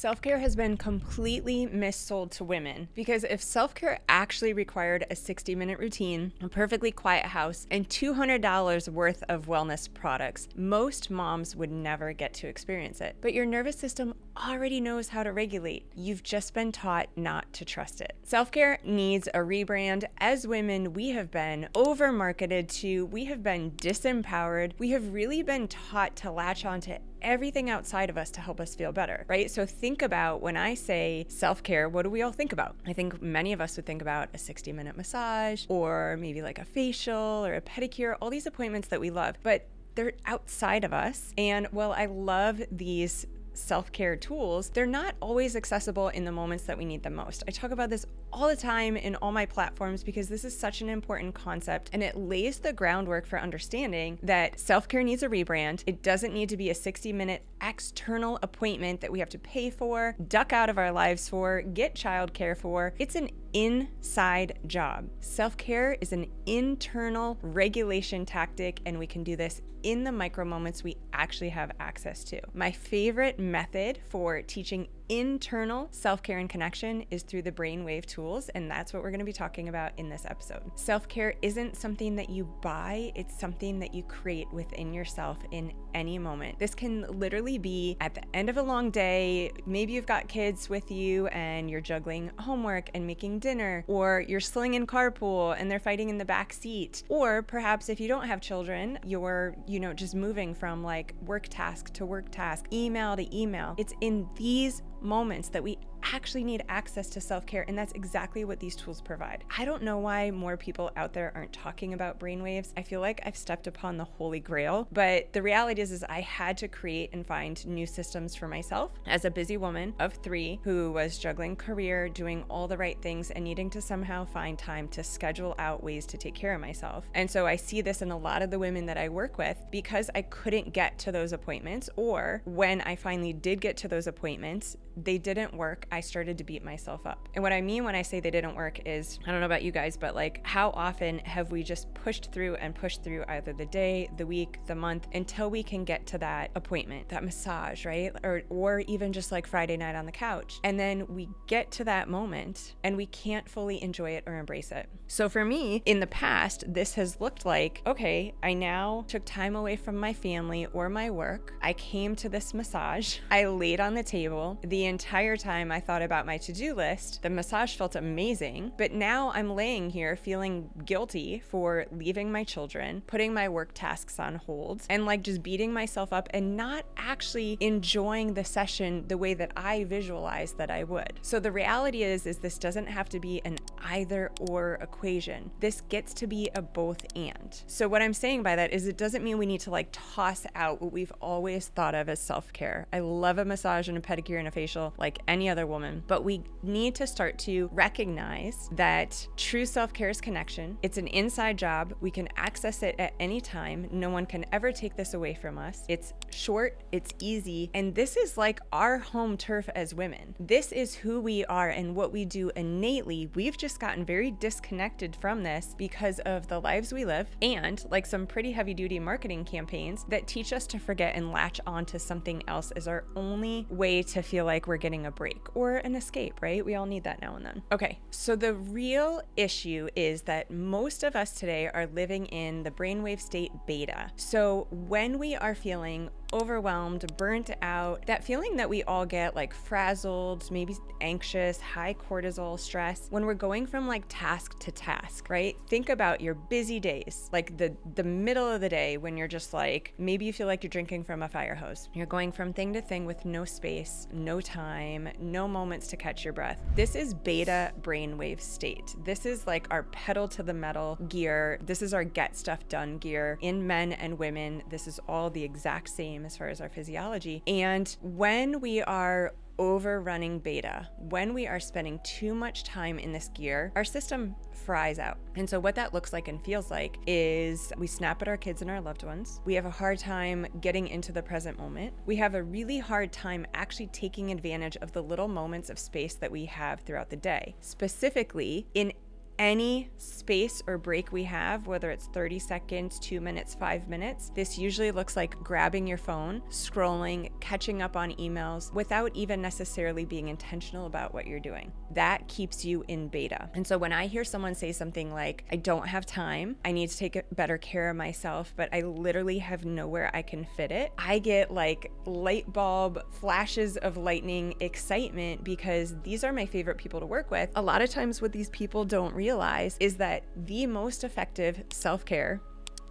Self-care has been completely missold to women because if self-care actually required a 60-minute routine, a perfectly quiet house, and $200 worth of wellness products, most moms would never get to experience it. But your nervous system already knows how to regulate. You've just been taught not to trust it. Self-care needs a rebrand. As women, we have been over-marketed to, we have been disempowered, we have really been taught to latch onto everything outside of us to help us feel better, right? So think about when I say self-care, what do we all think about? I think many of us would think about a 60-minute massage or maybe like a facial or a pedicure, all these appointments that we love, but they're outside of us. And while I love these self-care tools, they're not always accessible in the moments that we need them most. I talk about this all the time in all my platforms because this is such an important concept and it lays the groundwork for understanding that self-care needs a rebrand. It doesn't need to be a 60-minute external appointment that we have to pay for, duck out of our lives for, get childcare for. It's an inside job. Self-care is an internal regulation tactic, and we can do this in the micro moments we actually have access to. My favorite method for teaching internal self-care and connection is through the brainwave tools, and that's what we're going to be talking about in this episode. Self-care isn't something that you buy, it's something that you create within yourself in any moment. This can literally be at the end of a long day. Maybe you've got kids with you and you're juggling homework and making dinner, or you're slinging carpool and they're fighting in the back seat, or perhaps if you don't have children, you're just moving from like work task to work task, email to email. It's in these moments that we actually need access to self-care, and that's exactly what these tools provide. I don't know why more people out there aren't talking about brainwaves. I feel like I've stepped upon the holy grail, but the reality is I had to create and find new systems for myself as a busy woman of 3 who was juggling career, doing all the right things, and needing to somehow find time to schedule out ways to take care of myself. And so I see this in a lot of the women that I work with because I couldn't get to those appointments, or when I finally did get to those appointments, they didn't work. I started to beat myself up. And what I mean when I say they didn't work is, I don't know about you guys, but like how often have we just pushed through either the day, the week, the month until we can get to that appointment, that massage, right? Or even just like Friday night on the couch. And then we get to that moment and we can't fully enjoy it or embrace it. So for me, in the past, this has looked like, okay, I now took time away from my family or my work. I came to this massage. I laid on the table. The entire time I thought about my to-do list. The massage felt amazing, but now I'm laying here feeling guilty for leaving my children, putting my work tasks on hold, and like just beating myself up and not actually enjoying the session the way that I visualized that I would. So the reality is this doesn't have to be an either or equation. This gets to be a both and. So what I'm saying by that is it doesn't mean we need to like toss out what we've always thought of as self-care. I love a massage and a pedicure and a facial like any other woman, but we need to start to recognize that true self-care is connection. It's an inside job. We can access it at any time. No one can ever take this away from us. It's short, it's easy, and this is like our home turf as women. This is who we are and what we do innately. We've just gotten very disconnected from this because of the lives we live and like some pretty heavy-duty marketing campaigns that teach us to forget and latch onto something else as our only way to feel like we're getting a break or an escape, right? We all need that now and then. Okay, so the real issue is that most of us today are living in the brainwave state beta. So when we are feeling overwhelmed, burnt out, that feeling that we all get, like frazzled, maybe anxious, high cortisol, stress, when we're going from like task to task, right? Think about your busy days, like the middle of the day when you're just like, maybe you feel like you're drinking from a fire hose. You're going from thing to thing with no space, no time, no moments to catch your breath. This is beta brainwave state. This is like our pedal to the metal gear. This is our get stuff done gear. In men and women, this is all the exact same as far as our physiology. And when we are overrunning beta, when we are spending too much time in this gear, our system fries out. And so what that looks like and feels like is we snap at our kids and our loved ones. We have a hard time getting into the present moment. We have a really hard time actually taking advantage of the little moments of space that we have throughout the day. Specifically, in any space or break we have, whether it's 30 seconds, 2 minutes, 5 minutes, this usually looks like grabbing your phone, scrolling, catching up on emails without even necessarily being intentional about what you're doing. That keeps you in beta. And so when I hear someone say something like, I don't have time, I need to take better care of myself, but I literally have nowhere I can fit it, I get like light bulb flashes of lightning excitement, because these are my favorite people to work with. A lot of times what these people don't realize is that the most effective self-care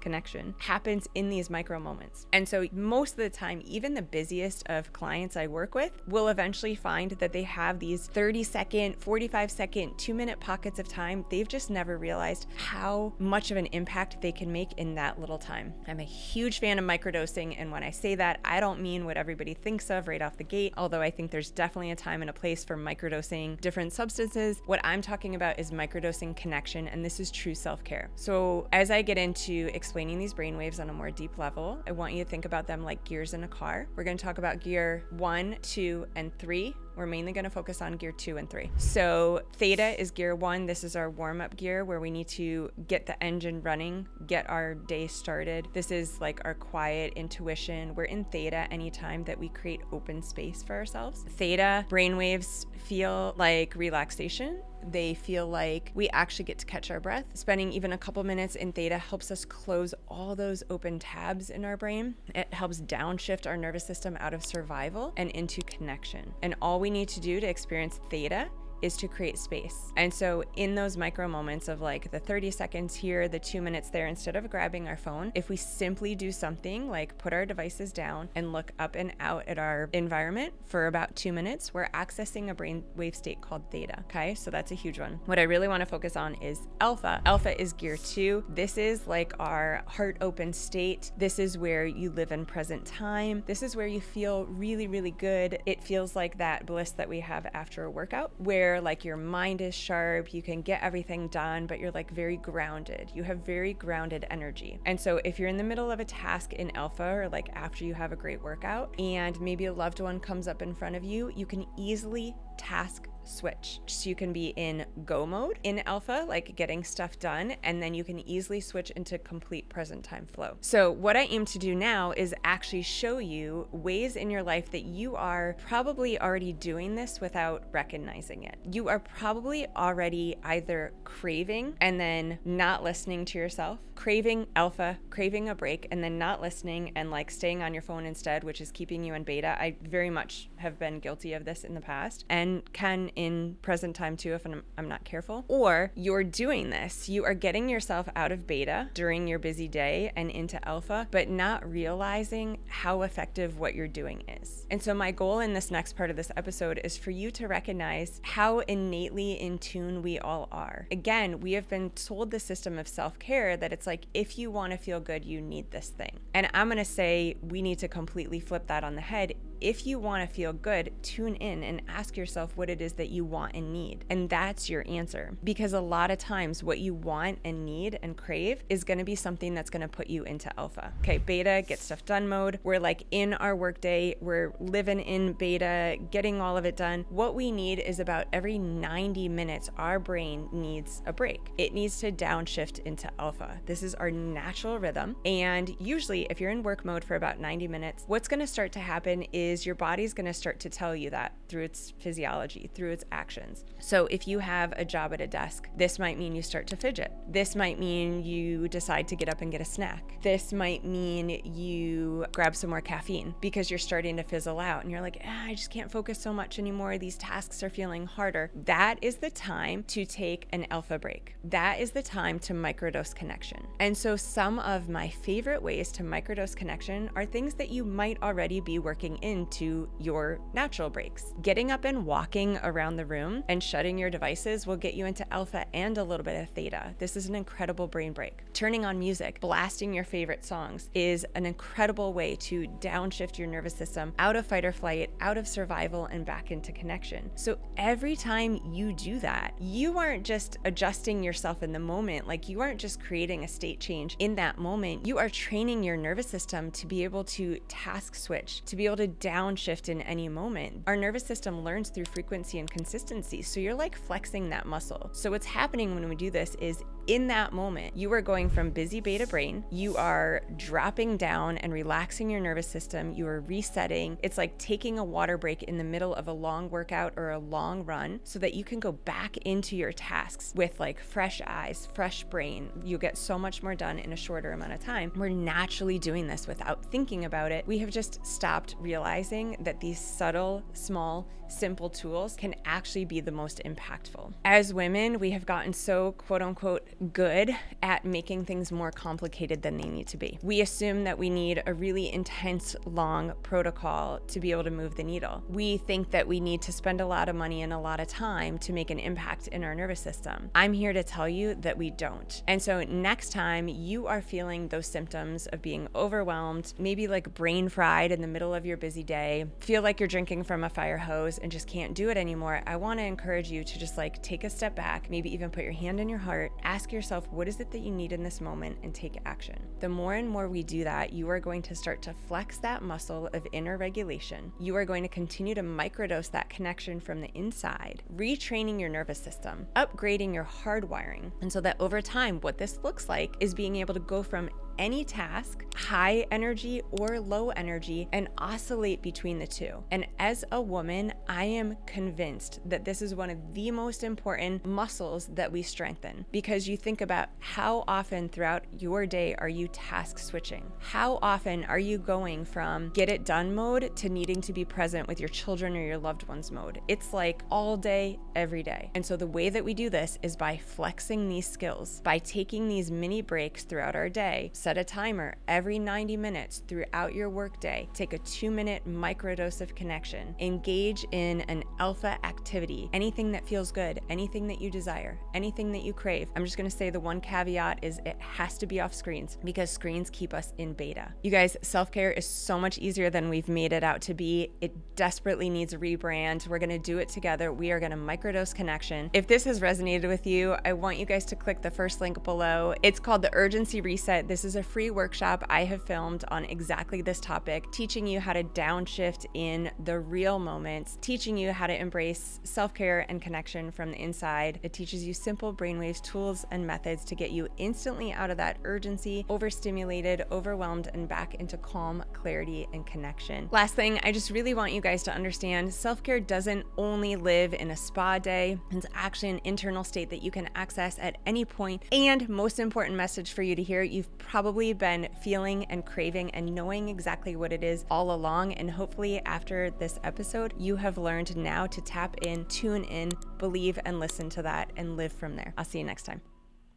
connection happens in these micro moments. And so most of the time, even the busiest of clients I work with will eventually find that they have these 30-second, 45-second, 2-minute pockets of time. They've just never realized how much of an impact they can make in that little time. I'm a huge fan of microdosing, and when I say that, I don't mean what everybody thinks of right off the gate, although I think there's definitely a time and a place for microdosing different substances. What I'm talking about is microdosing connection, and this is true self-care. So as I get into explaining these brainwaves on a more deep level, I want you to think about them like gears in a car. We're going to talk about gear 1, 2, and 3. We're mainly going to focus on gear 2 and 3. So theta is gear 1. This is our warm-up gear where we need to get the engine running, get our day started. This is like our quiet intuition. We're in theta anytime that we create open space for ourselves. Theta brainwaves feel like relaxation. They feel like we actually get to catch our breath. Spending even a couple minutes in theta helps us close all those open tabs in our brain. It helps downshift our nervous system out of survival and into connection. And all we need to do to experience theta is to create space. And so in those micro moments of like the 30 seconds here, the 2 minutes there, instead of grabbing our phone, if we simply do something like put our devices down and look up and out at our environment for about 2 minutes, we're accessing a brainwave state called theta. Okay, so that's a huge one. What I really want to focus on is alpha. Alpha is gear 2. This is like our heart open state. This is where you live in present time. This is where you feel really, really good. It feels like that bliss that we have after a workout, where like your mind is sharp, you can get everything done, but you're like very grounded. You have very grounded energy. And so if you're in the middle of a task in alpha, or like after you have a great workout and maybe a loved one comes up in front of you, you can easily task switch. So you can be in go mode in alpha, like getting stuff done, and then you can easily switch into complete present time flow. So what I aim to do now is actually show you ways in your life that you are probably already doing this without recognizing it. You are probably already either craving and then not listening to yourself, craving alpha, craving a break, and then not listening and like staying on your phone instead, which is keeping you in beta. I very much have been guilty of this in the past and can in present time too if I'm not careful. Or you're doing this, you are getting yourself out of beta during your busy day and into alpha, but not realizing how effective what you're doing is. And so my goal in this next part of this episode is for you to recognize how innately in tune we all are. Again, we have been sold the system of self-care that it's like, if you want to feel good, you need this thing. And I'm going to say we need to completely flip that on the head. If you want to feel good, tune in and ask yourself what it is that you want and need. And that's your answer. Because a lot of times what you want and need and crave is going to be something that's going to put you into alpha. Okay, beta, get stuff done mode. We're like in our workday, we're living in beta, getting all of it done. What we need is about every 90 minutes, our brain needs a break. It needs to downshift into alpha. This is our natural rhythm. And usually if you're in work mode for about 90 minutes, what's going to start to happen is your body's going to start to tell you that through its physiology, through its actions. So if you have a job at a desk, this might mean you start to fidget. This might mean you decide to get up and get a snack. This might mean you grab some more caffeine because you're starting to fizzle out and you're like, I just can't focus so much anymore. These tasks are feeling harder. That is the time to take an alpha break. That is the time to microdose connection. And so some of my favorite ways to microdose connection are things that you might already be working into your natural breaks. Getting up and walking around the room and shutting your devices will get you into alpha and a little bit of theta. This is an incredible brain break. Turning on music, blasting your favorite songs is an incredible way to downshift your nervous system out of fight or flight, out of survival, and back into connection. So every time you do that, you aren't just adjusting yourself in the moment, like you aren't just creating a state change in that moment. You are training your nervous system to be able to task switch, to be able to downshift in any moment. Our nervous system learns through frequency and consistency. So you're like flexing that muscle. So what's happening when we do this is in that moment, you are going from busy beta brain, you are dropping down and relaxing your nervous system, you are resetting. It's like taking a water break in the middle of a long workout or a long run so that you can go back into your tasks with like fresh eyes, fresh brain. You get so much more done in a shorter amount of time. We're naturally doing this without thinking about it. We have just stopped realizing that these subtle, small, simple tools can actually be the most impactful. As women, we have gotten so quote unquote good at making things more complicated than they need to be. We assume that we need a really intense, long protocol to be able to move the needle. We think that we need to spend a lot of money and a lot of time to make an impact in our nervous system. I'm here to tell you that we don't. And so next time you are feeling those symptoms of being overwhelmed, maybe like brain fried in the middle of your busy day, feel like you're drinking from a fire hose and just can't do it anymore, I want to encourage you to just like take a step back, maybe even put your hand in your heart, ask yourself, what is it that you need in this moment, and take action. The more and more we do that, you are going to start to flex that muscle of inner regulation. You are going to continue to microdose that connection from the inside, retraining your nervous system, upgrading your hardwiring. And so that over time, what this looks like is being able to go from any task, high energy or low energy, and oscillate between the two. And as a woman, I am convinced that this is one of the most important muscles that we strengthen, because you think about how often throughout your day are you task switching? How often are you going from get it done mode to needing to be present with your children or your loved ones mode? It's like all day, every day. And so the way that we do this is by flexing these skills, by taking these mini breaks throughout our day. Set a timer every 90 minutes throughout your workday. Take a 2-minute microdose of connection. Engage in an alpha activity. Anything that feels good, anything that you desire, anything that you crave. I'm just going to say the one caveat is it has to be off screens, because screens keep us in beta. You guys, self-care is so much easier than we've made it out to be. It desperately needs a rebrand. We're going to do it together. We are going to microdose connection. If this has resonated with you, I want you guys to click the first link below. It's called the Urgency Reset. This is a free workshop I have filmed on exactly this topic, teaching you how to downshift in the real moments, teaching you how to embrace self-care and connection from the inside. It teaches you simple brainwaves, tools, and methods to get you instantly out of that urgency, overstimulated, overwhelmed, and back into calm, clarity, and connection. Last thing, I just really want you guys to understand, self-care doesn't only live in a spa day. It's actually an internal state that you can access at any point. And most important message for you to hear, you've probably been feeling and craving and knowing exactly what it is all along. And hopefully after this episode, you have learned now to tap in, tune in, believe, and listen to that and live from there. I'll see you next time.